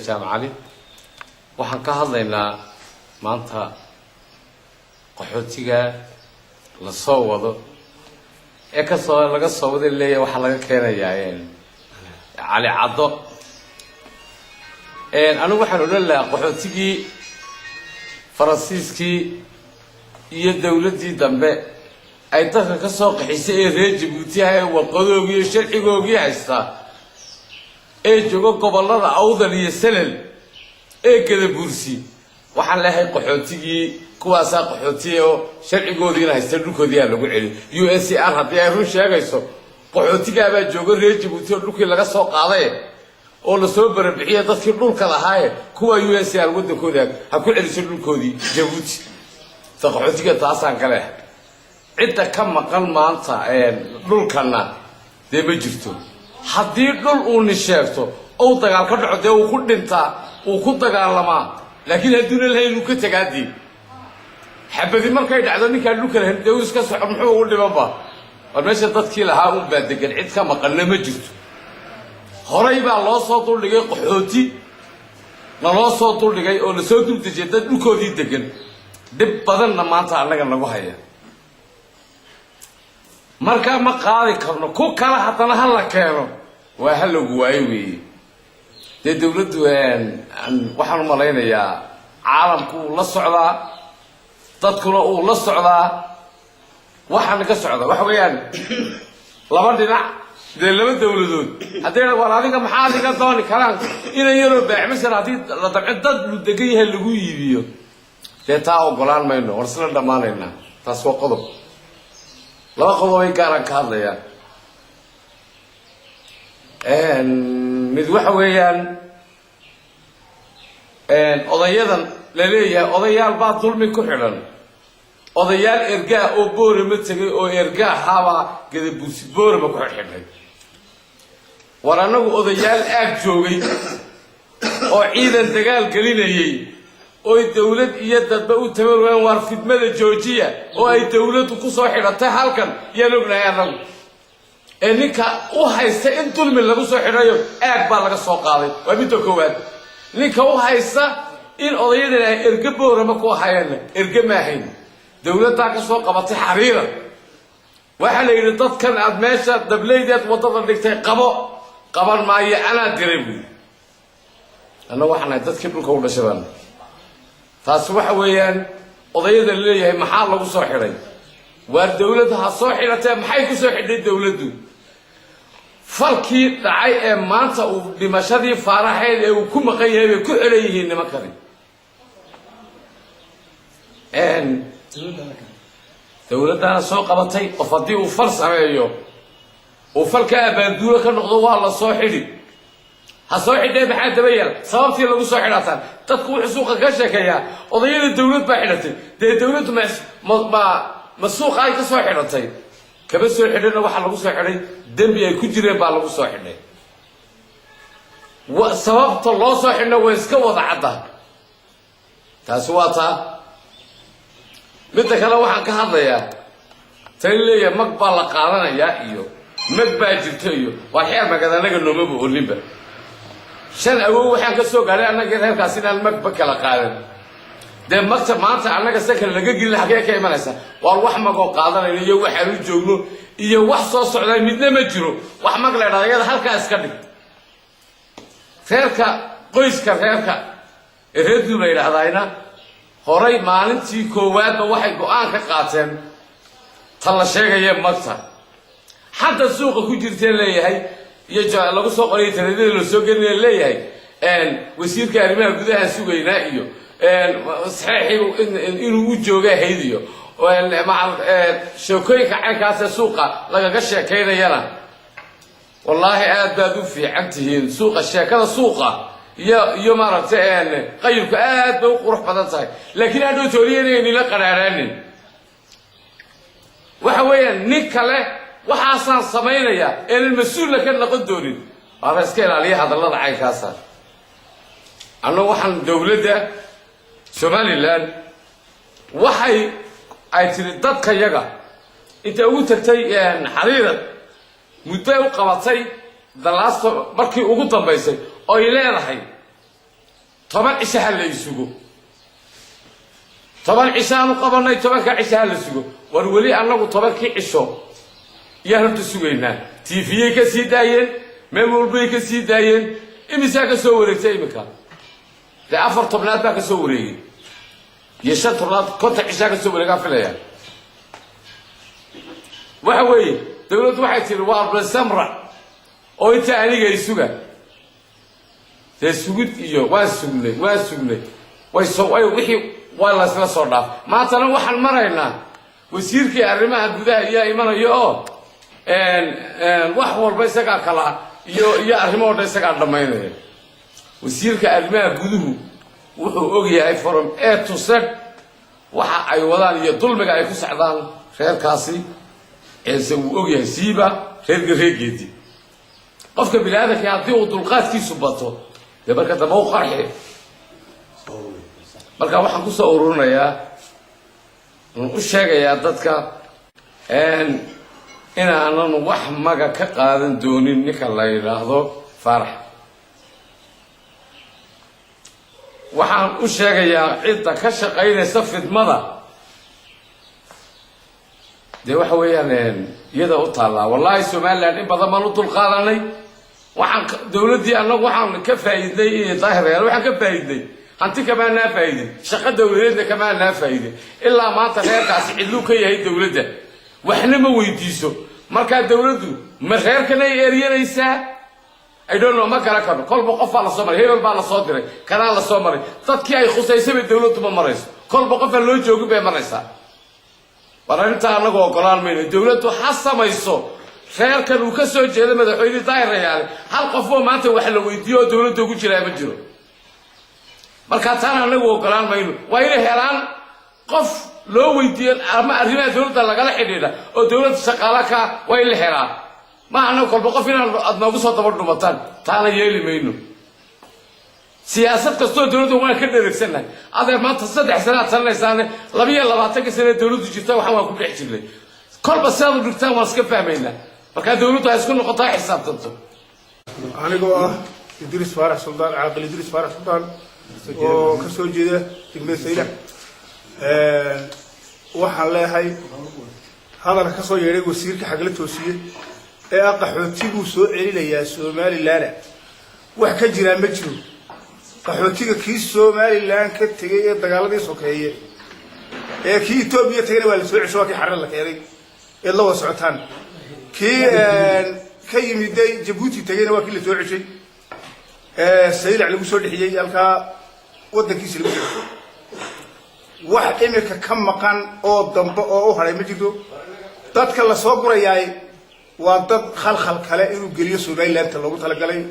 جامع علي waxaan ka hadlaynaa maanta qaxootiga la soo wado ee ka soo laga soo wada leeyahay waxa laga keenayaa cali caddo anigu waxaan u leeyahay qaxootigii Faransiiskii iyo dawladii dambe ay dadka ka soo qaxisay ee reer Djibouti ay warqadoogii iyo sharcigoogii haysta ee joogo gobolada Awdal iyo Salel ee kala bursi waxaan leeyahay qaxootigii kuwaas qaxootiye oo sharcigoodiina haysta dhulkoodii lagu celi UNHCR hadii ay run sheegayso qaxootiga baa joogo reer Djibouti oo dhulkii laga soo qaaday oo la soo barbixiyay dadkii dhulka lahaa kuwa UNHCR wadankooda ha ku celiso dhulkoodii Djibouti qaxootiga taasaan kale cidda ka maqan maanta dhulkana de ma jirto haddii dhul uu nisheegto oo dagaal ka dhaco uu ku dhintaa uu ku dagaalama laakiin haddii la hayno ka tagaadi xabadi markay dhacdo ninka dhulka lahayn uu iska socod muxuu u dhibanba war meesha dadkii lahaa uu baadegan cid ka maqan ma jirto horay baa loo soo duldhigay qaxooti loo soo duldhigay oo la soo dultijay dad dhulkoodii degan dib badanna maanta anaga nagu haya marka ma qaadi karno ku kala hadana hal la keeno waa hal lagu waayay de dawladdu waxaan u malaynayaa caalamku la socdaa dadkuna uu la socdaa waxaan ka socdaa wax weeyaan laba dhinac de laba dawladood haddii wala adiga maxaa adiga dooni karaan inay yaro baaxmisan hadii la dabcid dad lu degan yahay lagu iibiyo de taa ogolaan mayno warsana dhamaanayna taas waa qodob laba qodob ay gaar ka hadlayaan mid waxa weeyaan odayadan la leeyahay odayaal baa dulmi ku xidhan odayaal ergaa oo boorama tagay oo ergaa haba Gadabuusi boorama ku xidhay waranagu odayaal aag joogay oo ciidan dagaal gelinayay oo dawlad iyo dadba u tabarwaan war fidmada Joojiya oo ay dawladdu ku soo xidhatay halkan yaan ognahay anagu ninka u haysta in dulmi lagu soo xidhayo aag baa laga soo qaaday waa mid koowaad ninka u haysta in odayada ay erga boorama ku hayaan erga ma ahayn dawladda ka soo qabatay xariira waxa la yiri dadkan aad meesha dableedeed wadada dhigtay qaban maayo ana direebu ana waxana dadkii dhulka u dhashadan taas waxa weeyaan odayada leeyahay maxaa lagu soo xidhay waa dawladda ha soo xidhatay maxay ku soo xidhay dawladdu falkii dhacay ee maanta uu dhimashadii faaraxeed ee uu ku maqan yahay ku xireeyeen nimankani dawladda soo qabatay qof hadii uu fal sameeyo oo falka abaanduula ka noqdo waa la soo xidhi ha soo xidhay maxaa dabayal sababtii lagu soo xidhataan dadku wuxuu suuqa ka sheekaya odayada dawlad baa xidhatay de dawladdu ma suuqa ay ka soo xidhatay kaba soo xidhayna waxa lagu soo xidhay dambi ay ku jireen baa lagu soo xidhay sababta loo soo xidhna way iska wada cadda taas waa taa mid kale waxaan ka hadlayaa tan leeyahay mag baa la qaadanayaa iyo mag baa jirto iyo waa xeer magaalada noomaba olinba shan awow waxaan ka soo gaaray anaga reerkaas inaan mag kala qaadan de marta maanta anaga sakal laga gilin xagee ka imanaysa waa wax mago qaadanayo iyo waxa uu joogno iyo wax soo socda midna ma jiro wax mag leedahay halka iska dhig reerka qoyska reerka reerdu la yiraahdaayna horay maalintii koowaad waxay go'aan ka qaateen tala sheegaya magta hadda suuqa ku jirteen leeyahay iyo lagu soo qoray tareedada la soo gelinay leeyahay wasiirka arrimaha gudaha sugaynaa iyo saxiix inuu u jooga haydiyo shaqooyinka caynkaas suuqa laga sheekeynayana wallahi aad baad u fiicantihiin suuqa sheekada suuqa iyo maaragtay qaylku aad bay u qurux badan tahay laakiin aad u tooriyeen la qaraaraanin waxa weeyaan nin kale waxaan sameynaya mas'uul ka noqon doonin waa iska ilaaliya hadallada caynkaas anna waxaan dawladda Somaliland waxay ay tiri dadka yaga inta ugu tagtay xariirad muddo u qabatay dalaasto markii ugu dambeysay oo ay leedahay طبعا عشاء اللي يسوقوا طبعا عشاء قبلنا طبعا كعشاء اللي يسوقوا والولي أنه طبعا كعشاء يهرب تسوقينا تيفيه كسيداين ممول بي كسيداين إمساك سوري تيمكا لأفر طبنات باك سوري يشت رات كنت عشاء سوري قافلة وحوي دولة واحد تروار بالسمرة أو أنت أنيجا يسوقه تسوقت إياه واسوقني ويسوي وحي والله سلا صرنا ما تنوح المرينا وسيرك أرمى البداية يا إيمان يا إن وحول بيسقى كلا يا أرمى بيسقى دمينه وسيرك أرمى جذوه وحو أجي أي فرم تصدق وح أيوالان يطول مجا يكوس عدان خير كاسي يسوي أجي سيبا خير جدي قفك بلادك يعطيه وطلقات كيس بطه لبركة دمو قرحي marka waxaan ku soo ururinayaa u sheegayaa dadka inaanan wax maga ka qaadan doonin ninka la yiraahdo Farax waxaan u sheegayaa cidda ka shaqeynaysa fidmada de waxa weeyaan iyada u taala wallahi Soomaaliland in badan ma u dul qaadanay waxaan dawladii anagu waxaan ka faa'iiday daahirayaan waxaan ka faa'iiday أنت كمان نافيدة شقة دولتنا كمان نافيدة إلا ما تغير كاس علوك هي دولتنا وإحنا ما ويديسو ما كان دولته ما غير كنا يرينا يسا I don't know ما كلا كنا كل بقف على الصمر هي ولا على صدره كان على الصمر تذكي أي خصائص يسوي دولته بمريض كل بقف اللي يجوك بمريض ورأيت أنا قلال من دولته حاسة ما يسو خير كان وكسر جهة ما دحين طاير يعني هل قفوا ما أنت وحلا ويديو دولته وكل شيء بجرو marka taan anagu ogolaan mayno waa inay helaan qof loo weydiiyo ama arrimaha dawladda lagala xidhiidha oo dawladda shaqaale ka way la helaan ma ana kolba qof inaan adnoogu soo daba dhumataan taana yeeli mayno siyaasad kastoo dawladda waa ka dheregsanay adeer maanta 3 sano tanaysan 22 sano dawladdu jirta waxaan waa ku bixi jirnay kolba saad u dhigtaan waan iska fahmaynaa marka dawladdu ay isku noqotaa xisaabtanto anigoo Idris Farax Sultan Aqil Idris Farax Sultan oo ka soo jeeda degmada Saylac waxaan leeyahay hadalka ka soo yeeray wasiirka xagla toosiyay ee qaxootigu soo celinaya Soomaaliland wax ka jira ma jiro qaxootiga kii Soomaaliland ka tagay ee dagaaladii sokeeyay ee kii Itoobiya tagay waa la soo cesho kii xaran la keenay ee la wasocotaan kii ka yimiday Djibouti tagayna waa kii la soo ceshay Saylac lagu soo dhixiyay halka waddankiisa lagu jiro wax imika ka maqan oo dambe oo u haray ma jiro dadka la soo gurayay waa dad khalkhal kale inuu geliyo Soomaaliland loogu talagalay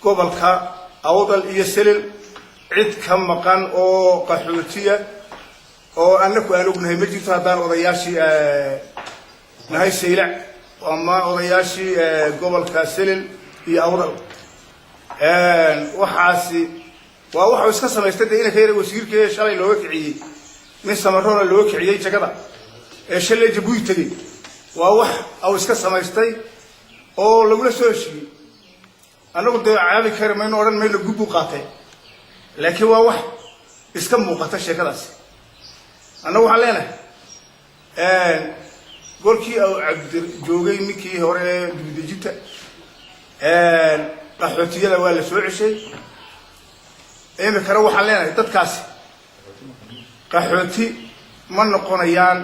gobolka Awdal iyo Selil cid ka maqan oo qaxootiya oo anagu aan ognahay ma jirto hadaan odayaashii nahay Saylac ama odayaashii gobolka Selil iyo Awdal waxaasi waa waxa iska samaystay in ka yar wasiirka shalay loo kiciyay min samarona loo kiciyay jagada ee shalay Djibouti tagay waa wax aw iska samaystay oo lagu la soo heshiiyay anagu de caabi karmayno oran meel gubu qaatay laakiin waa wax iska muuqata sheekadaas anagu waxaan leenahay golkii oo Cabdi joogay ninkii hore dibadejinta qaxootiyada waa la soo ceshay imika waxaan leenahay dadkaasi qaxooti ma noqonayaan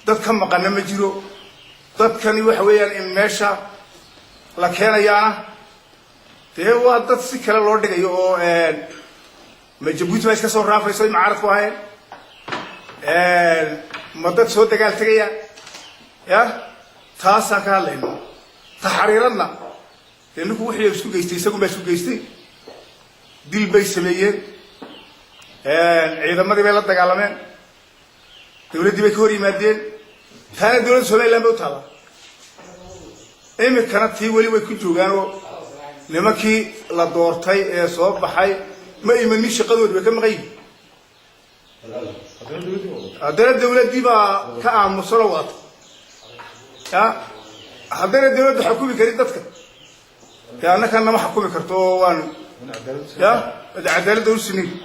dad ka maqan ma jiro dadkani waxa weeyaan in meesha la keenayaana dee waa dad si kale loo dhigayo oo ma Djibouti ma iska soo raafayso in macaaradku ahayn ma dad soo dagaal tagaya ya taasaan ka hadlayno taxriiradna إنكم وحي يسوق يستي يسوق ما يسوق يستي دل بيسميين إذا ما تبي لا تقالمين دولة دي بكوري مادين ثاني دولة سومالي لما بتطلع إما كانت هي ولي ويكون جوجانو لما كي لا دورتي صوب بحي ما يمنيش قدود بكم غيب هذا الدولة دي بقى كأم مصروات يا هذا الدولة حكومي كريدتك يا أنا كان ما حكومي كرتوان يا عدالة دول سنين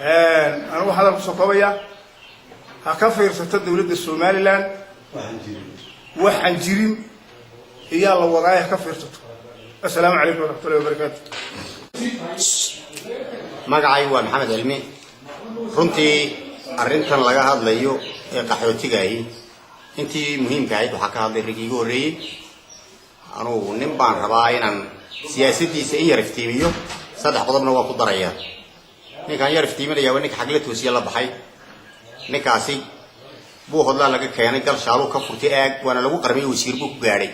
أنا واحد أبو صقبية هكفر ستة ولد الصومالي لان وحنجرين هي الله وضعها كفر ستة. السلام عليكم ورحمة الله وبركاته. magacay waa maxamed cilmi runtii arintan laga hadlayo ee qaxootigaay intii muhiimka ahayd waxa ka hadlay rigiigo horeeyay anu nin baan rabaa inaan siyaasadiisa in yar iftiimiyo saddex qodobna waa ku daraya ninkan yar iftiiminaya waa ninka xagla toosiye la baxay ninkaasi buu hodla laga keenay gal shaalu ka furtay aag waana lagu qarmay wasiir buu ku gaaray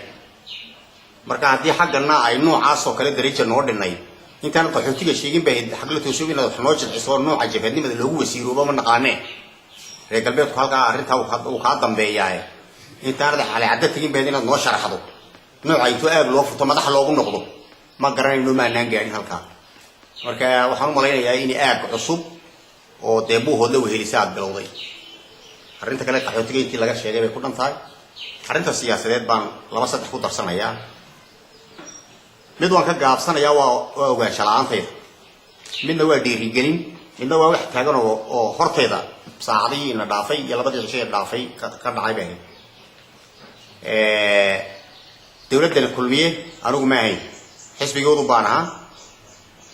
marka haddii xaggana ay noocaas oo kale darajo noo dhinay intaan qaxootiga sheegin bay xagla toosiye inaad wax noo jilciso nooca jabhadnimada loogu wasiirooba ma naqaanee reer galbeedku halka arinta uu ka dambeeyaa intaan xalay cadda tagin bay inaad noo sharaxdo nooca intuu aag loo furto madax loogu noqdo ma garanayno maanaan gaarin halka marka waxaan u malaynayaa in aag cusub oo deebu hooda wehelisaad bilowday arinta kale qaxootiga intii laga sheegay bay ku dhantahay arinta siyaasadeed baan laba saddex ku darsanayaa mid waan ka gaabsanayaa waa ogaansho la'aantayda midna waa dhiirigelin midna waa wax taagan oo hortayda saacadii ina dhaafay iyo labadii cisho dhaafay ka dhacay bay dawladda kulmiye anigu ma ahayn xisbigoodu baan ahaa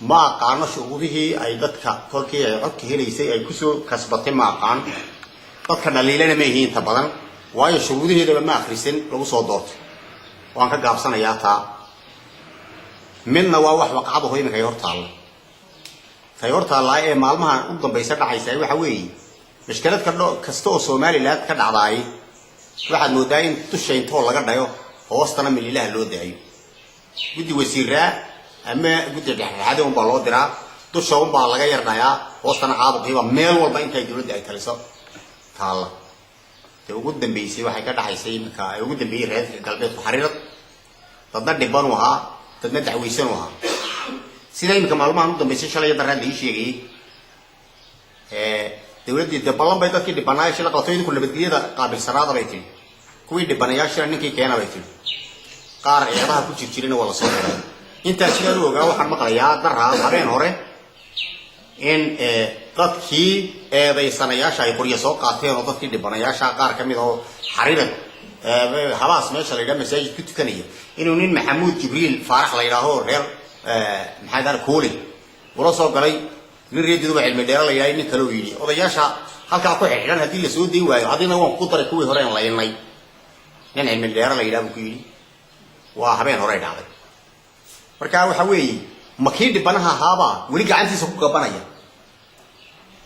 ma aqaano shuruudihii ay dadka tolkii ay codka helaysay ay kusoo kasbatay ma aqaan dadka dhaliilana ma yihiin inta badan waayo shuruudaheedaba ma akhrisin lagu soo doorto waan ka gaabsanayaa taa midna waa wax waqcado hooyinka ay hortaalla ee maalmahan u dambaysa dhacaysa waxa weeye mashkalad kasta oo Soomaaliland ka dhacday waxaad moodaa in tushaynto laga dhayo hoostana mililaha loo daayo guddi wasiiraa ama guddi dhexdhexaad oo baa loo diraa tusha oo baa laga yardhayaa hoostana caabuqiiba meel walba intay dawladda ay taliso taala ugu dambeysay waxay ka dhaxaysay marka ay ugu dambeeyay reer galbeedku xariirad dadna dhiban waha dadna dacweysan waha sida imika maalmahan u dambeysay shalay daraan ay sheegay dawladda ballan bay dadkii dhibanaay shil qatooyinku ku nabadgelyada qaabilsanaada bay tiri kuwii dhibanayaasha ninkii keenay bay tiri qaar eedaha ku jirjirina wala soo diray inta sidoo ogaa waxaan maqlayaa daraa habeen hore in dadkii eedaysanayaasha ay qoriyo soo qaateen oo dadkii dhibanayaasha qaar kamid oo xariirad habaas meesha la yiraahdo masaajid ku tukanaya inuu nin maxamuud jibriil faarax la yiraahdo reer maxay dar kooli wala soo galay nin reedidu waa cilmi dheer la yahay nin kale oo yiri odayaasha halka ku xidhan hadii la soo deey waayo hadina waan ku daray kuwii hore la yeelnay nin cilmi dheer la yiraahdo ku yiri waa habeen hore dhacday marka waxa weeye makii dhibanaha haaba wali gacantiisa ku gabanaya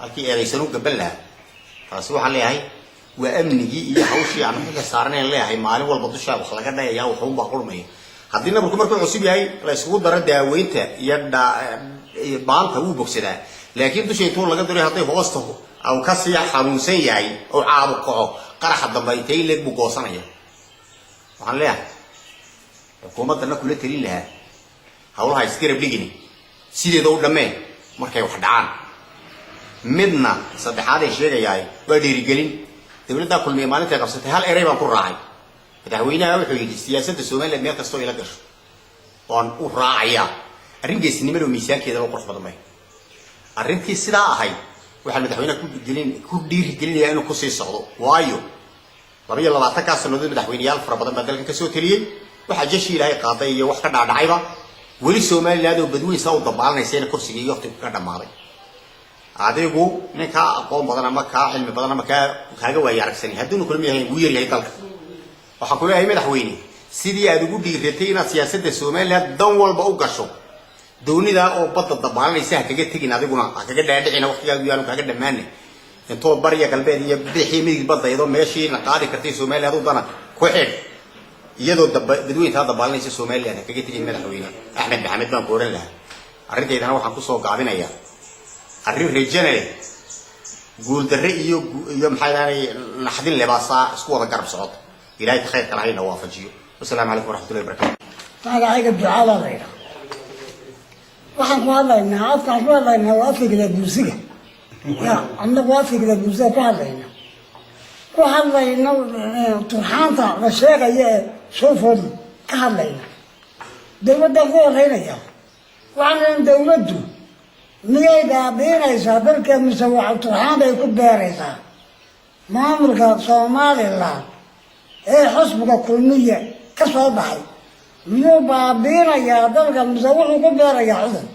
halkii eedaysanu gaban lahaa taasi waxaan leeyahay waa amnigii iyo hawshii aan ka saarneen leeyahay maalin walba dusha wax laga dhayayaa wuxuu u baqulmay haddii nabarku markuu cusub yahay la isugu daro daaweynta iyo baanta uu bogsadaa laakiin dusha intuu laga diray haday hoosta aw ka sii xanuunsan yahay oo caabuqo qaraxa dambe intay leeg buu goosanaya waxaan leeyahay xukuumadana kula talin lahaa hawlaha iskarab dhigini sideeda u dhameen markay wax dhacaan midna saddexaad ay sheegayay waa dhiirigelin dawladda kulmiye maalinta qabsatay hal eray baan ku raacay madaxweynaha wuxuu yidhi siyaasadda Soomaaliland meel kasta oo ila gasho oo u raacaya arrin geesinimada miisaankeeda oo qurux badan bay arrintii sidaa ahay waxa madaxweynaha ku dhiirigelinaya inuu ku sii socdo waayo 22 ka sanadood madaxweynayaal fara badan baa dalkan ka soo taliyay waxa jeshi ilaahay qaaday iyo wax ka dhacayba wali Soomaaliland oo badweyn soo dabaalanaysa kursiga iyo waqti ka dhamaaday adigu ninka aqoon badan ama ka cilmi badan ama kaaga waayay aragsan hadduu kulmiyahay uu yar yahay dalka waxa ku leeyahay madaxweyne sidii aad ugu dhiiratay inaad siyaasadda Soomaaliland dan walba u gasho doonida oo badda dabaalanaysa kaga tagin adiguna kaga dhaadhicina waqtigaagu yaanu kaga dhamaanay intoo bariya galbeed iyo bixii midig badda iyadoo meeshii la qaadi kartay Soomaaliland u dana ku xid iyadoo dadweynaha dabaalanaysa Soomaaliland kaga tagin madaxweyne Axmed Maxamed baan ku oran lahaa arrinteedana waxaan ku soo gaabinayaa arrin rejanay guul darre iyo maxay tahay naxdin lebaasa isku wada garab socod ilaahay khayr kala hayna waafajiyo wassalaamu alaykum warahmatullahi wabarakatuh هذا عيق الدعاء غيره waxaan ku hadlaynaa afkaan ku hadlaynaa waa fikirka bulshada ya annagu waa fikirka bulshada ku hadlaynaa ku hadlaynaa turxaanta la sheegaya soo food ka hadlaynaa dawladda ku horeynaya waxaan dawladdu miyay baabiinaysaa dalka mise waxturxaan bay ku beeraysaa maamulka Somaliland ee xusbiga kulmiye ka soo baxay miyuu baabiinayaa dalka mise wuxuu ku beerayaa cudur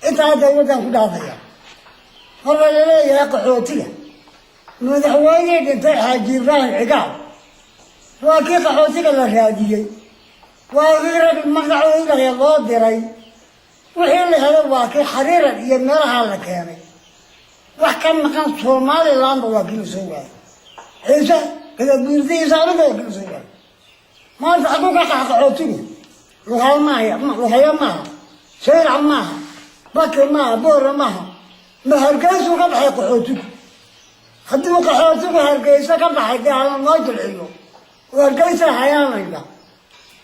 intaa dawladdan ku dhaafaya marka la leeyahay qaxootiga madaxweynihii dhintay xaaji ibraahim cigaal waa kii qaxootiga la raadiyey waa kii rag magacooda loo diray wixii la helay waa kii xariiran iyo meelaha la keenay wax ka maqan Somaliland waa kii soo waayay ciise kada buurdiisa anigoo kii soo waayay maanta hadduu ka qaxootiga luqaya maaha shayrac maaha bakr maaha boora maaha ma hargeysu ka baxay qaxootiga hadduu qaxootigu hargeysa ka baxay dee hala noo jilciyo hargeysa hayaanayda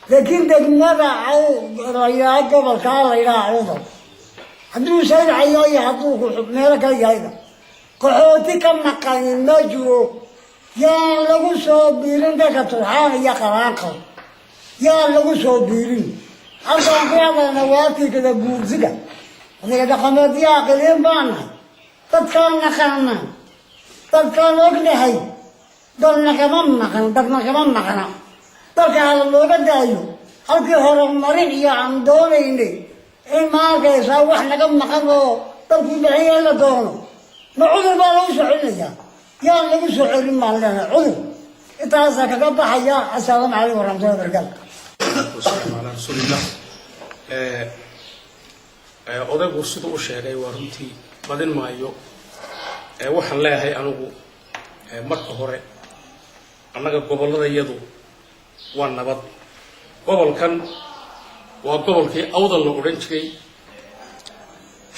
laakiin degmada layaa gobolkaa la yidhaha cudar hadduu shayracayo iyo hadduu meelo kala yahayda qaxooti ka maqanin ma jiro yaan lagu soo biirin dadka turxaan iyo qaraanqal yaan lagu soo biirin halkaan ku hadlayna waatii kada buursiga adaga dhaqameedyaa qiliin baanahay dadkaan naqaana dadkaan ognahay dalna kama maqan dadna kama maqna dalka hala looga daayo halkii horumarin iyo aan doonaynay in maalkaysaa wax naga maqan oo dalku bixiya la doono ma cudur baa lagu soo celinayaa yaan lagu soo celin baan leenahay cudur intaasaa kaga baxaya assalaamu calaykum waraxmatullahi wabarakaatu والسلام على رسول الله odaygu siduu u sheegay waa runtii badin maayo waxaan leeyahay anigu marka hore annaga gobolladayadu waa nabad gobolkan waa gobolkii awdal la odhan jiray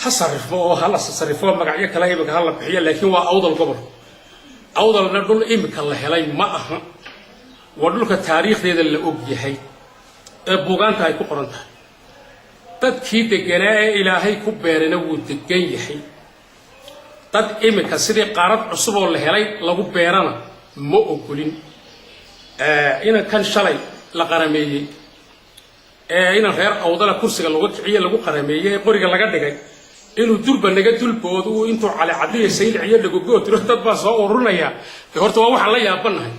ha sarrifmo oo hala sarrifo magacyo kale imika hala bixiyo laakiin waa awdal gobol awdalna dhul imika la helay ma aha waa dhulka taariikhdeeda la og yahay ee buugaanta ay ku qoran tahay dadkii deganaa ee ilaahay ku beerayna wuu degan yahay dad imika sidii qaarad cusub oo la helay lagu beerana ma ogolin inankan shalay la qarameeyey inan reer awdala kursiga looga kiciye lagu qarameeyey ee qoriga laga dhigay inuu durba naga dulboodo uu intuu cali cadiya sayliciyo dhagogootiro dad baa soo ururinayaa dee horta waa waxaan la yaabanahay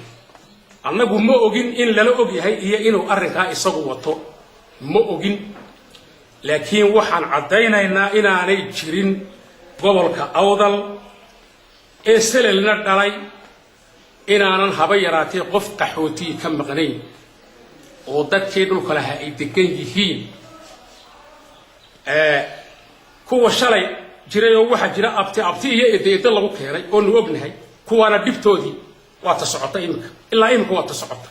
annagu ma ogin in lala og yahay iyo inuu arrinkaa isagu wato ma ogin laakiin waxaan caddaynaynaa inaanay jirin gobolka awdal ee selelna dhalay inaanan haba yaraatee qof qaxootiyi ka maqnayn oo dadkii dhulka lahaa ay degan yihiin kuwa shalay jiray oo waxaa jira abti iyo eedeedo lagu keenay oo nu ognahay kuwaana dhibtoodii waa ta socota imika ilaa imika waa ta socota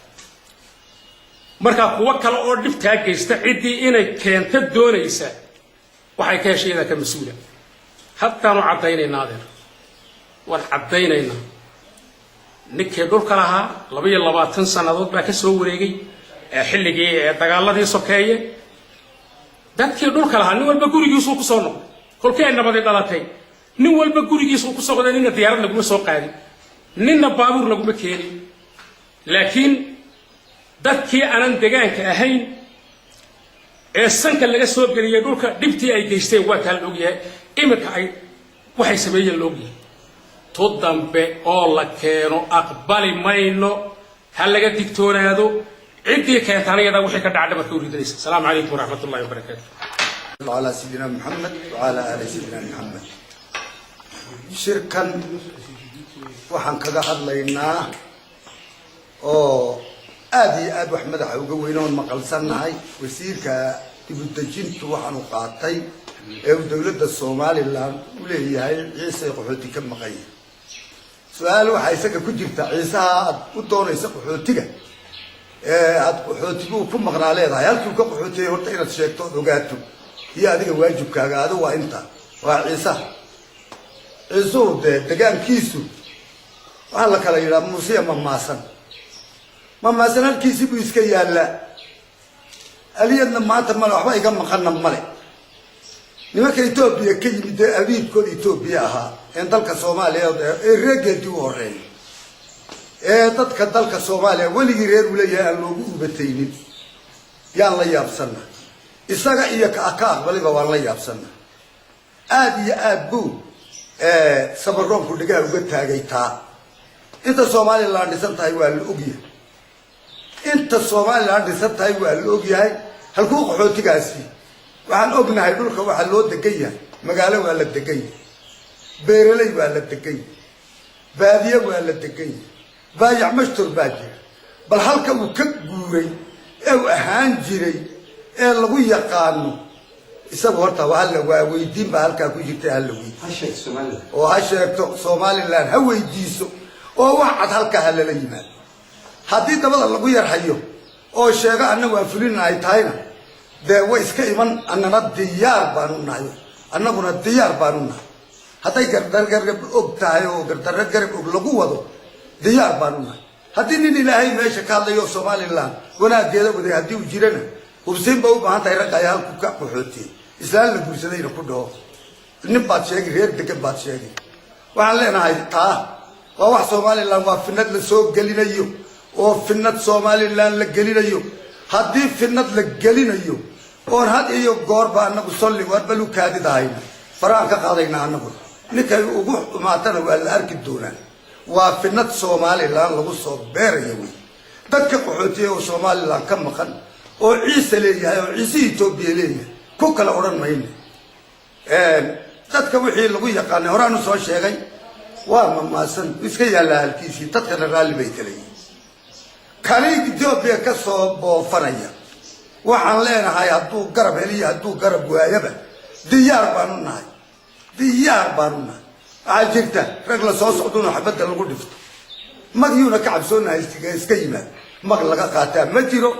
markaa kuwa kale oo dhibtaa geysta ciddii inay keento doonaysa waxay ka heshay iyadaa ka mas-uula haddaanu caddaynaynaa adeer waan caddaynaynaa ninkii dhulka lahaa 22 sannadood baa ka soo wareegay xilligii dagaaladii sokeeye dadkii dhulka lahaa nin walba gurigiisuu ku soo noqday kolkii ay nabadi dhalatay nin walba gurigiisuu ku soo qoday ninna diyaarad laguma soo qaadin ninna baabuur laguma keenin laakiin dadkii aanan degaanka ahayn ee sanka laga soo geliyay dhulka dhibtii ay geysteen waa taa la ogyahay imika ay waxay sameeyeen la ogyahay to dambe oo la keeno aqbali mayno ha laga digtoonaado ciddii keentaana iyada wixii ka dhaca dhabarka u ridinaysa asalaamu calaykum waraxmatullahi wabarakaatu على سيدنا محمد وعلى آل سيدنا محمد شركا وحن كذا hadlaynaa oo aad iyo aad wax madaxa uga weynoo maqalsanahay wasiirka dibudejintu waxaanu qaatay ee dawladda Soomaaliland u leeyahay ciise qaxooti ka maqay su'aal waxa isaga ku jirta ciisaha aad u doonaysa qaxootiga aad qaxootigu ku maqnaa leedahay halkii ka qaxootiyay horta inaad sheegto ogaato iyo adiga waajibkaaga aad waa inta waa ciisaha ciisuhu degaankiisu waxaa la kala yidhaa muusiya mamaasan halkiisii buu iska yaallaa aliyadna maanta male waxba iga maqanna male nimanka Itoobiya ka yimid abiibkooda Itoobiya ahaa in dalka Soomaaliya ee reegeedii u horeeyay ee dadka dalka Soomaaliya weligii reer u leeyahay aan loogu ubataynin yaan la yaabsanaa isaga iyo ka aqbaliba waan la yaabsanaa آد يا آد بو سبرون كل جاه وقت هاجيتها أنت الصومالي اللي عند سنتها يوال الأوجية أنت الصومالي اللي عند سنتها يوال الأوجية هالكوك حوتي قاسي وعن أبنها يقولك وعن لود دقية مقالة ولا دقية بيرلي ولا دقية بادية ولا دقية بايع مشتر باجي بل هالك وكجوري أو أهانجري اللي يقانو يسوي ورطة وهلا ويدين بهالك كوجي تهلوي هالشيء الصومالي وهالشيء الصومالي لان هو يديسو وواحد هالك هلا ليمان هدي تبغى اللي يرحيه أو شيء أنا وافلين عيتاينا ده ويسك إيمان أننا الديار بانونا أنا كنا الديار بانونا حتى يقدر أبتاعه وقدر أبلغوا ذو ديار بانونا هدي نيني لهاي ماشي كله يو سومالي لان ونا كذا بدي هدي وجيرنا وبسيم بقول ما تيرا كيال كوكا بحوتي إسرائيل الجوسة ده يركضه نبات شيء غير دك بات شيء وعلينا هاي تا وواحد سومالي لان وفنت لسوق قلينا يو وفنت سومالي لان لقلينا يو هدي فنت لقلينا يو और हद ये गौर बार न कुछ वर बलू क्या दिता है ना फराक का कादे ना न कुछ निकल उगु माता न वाल अर्क दूना वफिन्नत सोमाली लां लगु सो बेर यवी तक قحوتي وصومالي लां كم مكان وعيسى ليه और عيسى توبي ليه كوكلا أوران ماين تك وحي لقوا يقان أورانو سو شيء وما ما سن إسكي يلا هالكيسي تك نقال بيت ليه خليك جوبي كسب وفريا waxaan leenahay hadduu garab heliyo hadduu garab waayaba diyaar baanu nahay waxaa jirta rag la soo socduna xabadda lagu dhifto magyuuna ka cabsoonahay iska yimaad mag laga qaataa ma jiro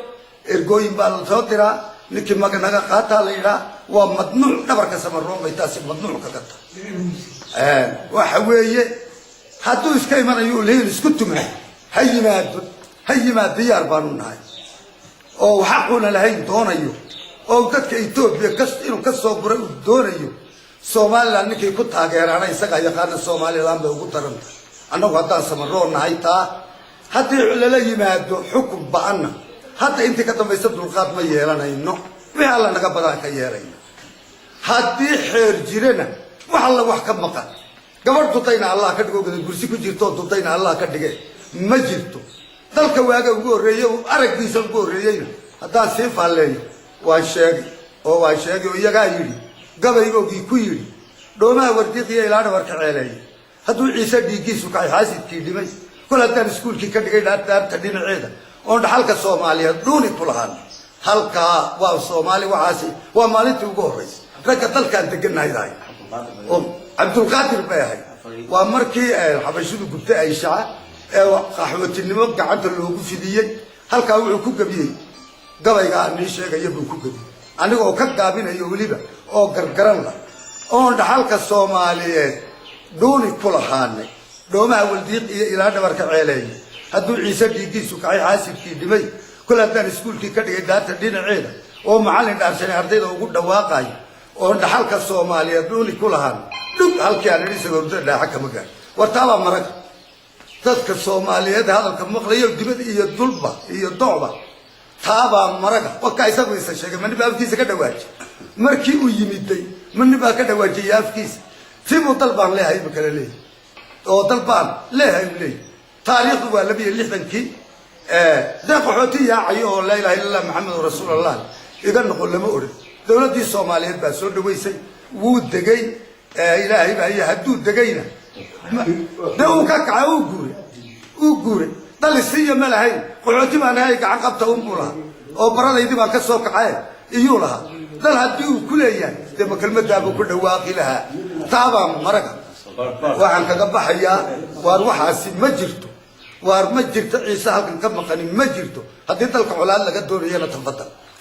ergooyin baa la soo diraa ninkii mag naga qaataa la yidhaa waa madnuuc dhabarka samaroon bay taasi madnuuc kaga tahay waxa weeye hadduu iska imanayo leeyin isku tumay ha yimaad diyaar baanu nahay oo xaquna lahayn doonayo oo dadka Itoobiya inuu ka soo guray doonayo Soomaaliland ninkii ku taageerana isaga yaqaan Soomaaliland bay ugu taranta annagu haddaan samaroonahay taa haddii la yimaado xukun ba'ana hadda intii ka dambaysa dulqaad ma yeelanayno wixii alla naga badan ka yeelayno haddii xeer jirana waxa la wax ka maqan gabadh dutayna Allah ka dhigo gursi ku jirto dutayna Allah ka dhige ma jirto dalka waaga ugu horeeyay aragdiisa ugu horeeyay hadaa si faaleey waa sheegay oo iyaga yiri gabaygoogii ku yiri dhoomaa wardiqiya ilaana warka ceelay haduu ciise dhiigiisu ka xaasidkii dhimay kula tan iskuulkii ka dhigay dhaarta dhinaceeda oo dhaxalka Soomaaliyeed dhuuni ku lahaan halka waa Soomaali waxaasi waa maalintii ugu horeysay ragga dalkan deganaayay oo Abdul Qaadir Bayahay waa markii xabashidu gubtay ay shacab qaxootinimo gacanta loogu fidiyay halka wuxuu ku gabiyay gabayga aan sheegay buu ku gabiyay anigoo ka gaabinayo waliba oo gargaran la oo dhaxalka Soomaaliyeed dooni ku lahaanay dhoomaa waldiiq iyo ilaa dhabarka ceelay hadduu ciise dhiigiisu kacay xaasidkii dhimay kula tan iskuulkii ka dhigay daata dhinaceeda oo macallin dhaarsan ardayda ugu dhawaaqay oo dhaxalka Soomaaliyeed dooni ku lahaan dhug halkii aan isagoo dhaxa kama gaar wartaaba marag dadka Soomaaliyeed hadalka maqlayo dibad iyo dulba iyo docba taaba maraga waka isagu isa sheegay man baabkiisa ka dhawaaj markii uu yimiday man baa ka dhawaajay afkiisa tibu dalbaan leeyahay kala leeyahay oo dalbaan leeyahay taariikhdu waa 62kii qaxootiga ayo la ilaaha illa muhammad rasuulullah idan noqon lama orin dawladii Soomaaliyeed baa soo dhaweysay wuu degay ilaahay baa haduu degayna ده وكاكا وقوري ضل السيء ملهي قلعتي ما نهاي قاعد قبطة أمبولا أو برادة يدي ما كسوك عاي إيولها ضل هديو كل أيام ده ما كلمة دابو كل واقي لها طابا مرقا وعن كقبحيا واروح عسي مجرته وار مجرت عيسى هلكن كم مقاني مجرته هدي تلك علال لقد دورينا تفضل